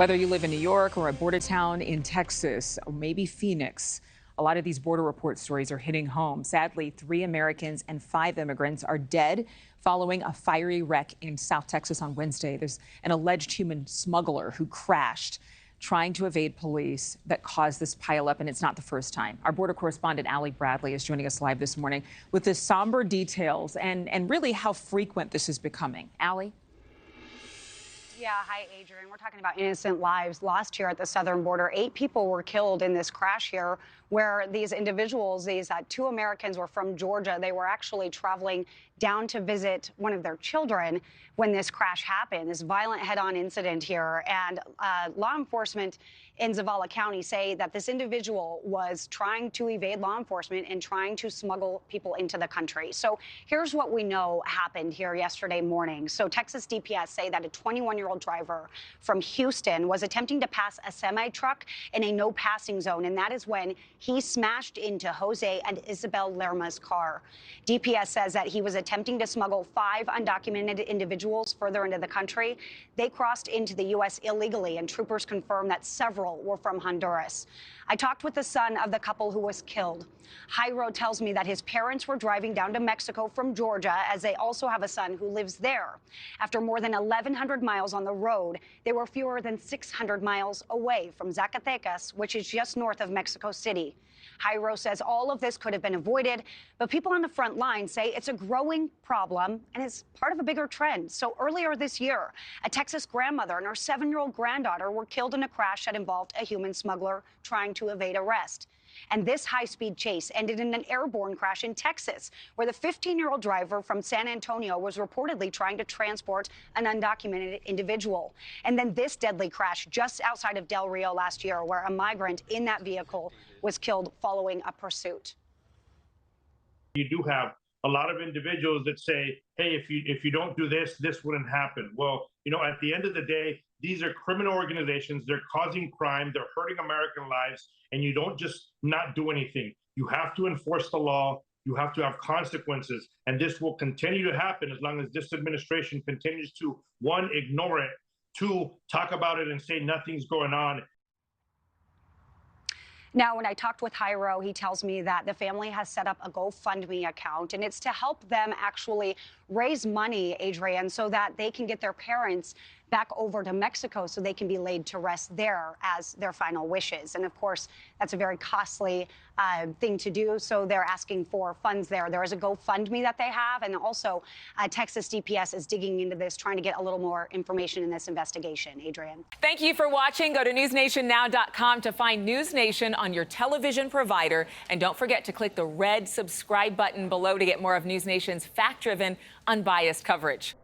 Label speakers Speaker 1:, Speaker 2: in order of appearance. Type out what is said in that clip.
Speaker 1: Whether you live in New York or a border town in Texas or maybe Phoenix, a lot of these border report stories are hitting home. Sadly, 3 Americans and 5 immigrants are dead following a fiery wreck in South Texas on Wednesday. There's an alleged human smuggler who crashed trying to evade police that caused this pileup, and it's not the first time. Our border correspondent, Allie Bradley, is joining us live this morning with the somber details and really how frequent this is becoming. Allie?
Speaker 2: Yeah, hi, Adrienne. We're talking about innocent lives lost here at the southern border. 8 people were killed in this crash here, where these individuals, these 2 Americans were from Georgia. They were actually traveling down to visit one of their children when this crash happened, this violent head-on incident here. And law enforcement in Zavala County say that this individual was trying to evade law enforcement and trying to smuggle people into the country. So here's what we know happened here yesterday morning. So Texas DPS say that a 21-year-old driver from Houston was attempting to pass a semi-truck in a no-passing zone, and that is when he smashed into Jose and Isabel Lerma's car. DPS says that he was attempting to smuggle 5 undocumented individuals further into the country. They crossed into the U.S. illegally, and troopers confirmed that several were from Honduras. I talked with the son of the couple who was killed. Jairo tells me that his parents were driving down to Mexico from Georgia, as they also have a son who lives there. After more than 1,100 miles on the road, they were fewer than 600 miles away from Zacatecas, which is just north of Mexico City. Jairo says all of this could have been avoided, but people on the front line say it's a growing problem and is part of a bigger trend. So earlier this year, a Texas grandmother and her 7-year-old granddaughter were killed in a crash that involved a human smuggler trying to evade arrest. And this high-speed chase ended in an airborne crash in Texas, where the 15-year-old driver from San Antonio was reportedly trying to transport an undocumented individual. And then this deadly crash just outside of Del Rio last year, where a migrant in that vehicle was killed following a pursuit.
Speaker 3: You do have a lot of individuals that say, hey, if you don't do this, this wouldn't happen. Well, you know, at the end of the day, these are criminal organizations. They're causing crime. They're hurting American lives. And you don't just not do anything. You have to enforce the law. You have to have consequences. And this will continue to happen as long as this administration continues to, 1, ignore it, 2, talk about it and say nothing's going on.
Speaker 2: Now, when I talked with Jairo, he tells me that the family has set up a GoFundMe account, and it's to help them actually raise money, Adrienne, so that they can get their parents back over to Mexico so they can be laid to rest there as their final wishes. And of course, that's a very costly thing to do. So they're asking for funds there. There is a GoFundMe that they have. And also Texas DPS is digging into this, trying to get a little more information in this investigation. Adrienne.
Speaker 1: Thank you for watching. Go to newsnationnow.com to find NewsNation on your television provider. And don't forget to click the red subscribe button below to get more of NewsNation's fact-driven, unbiased coverage.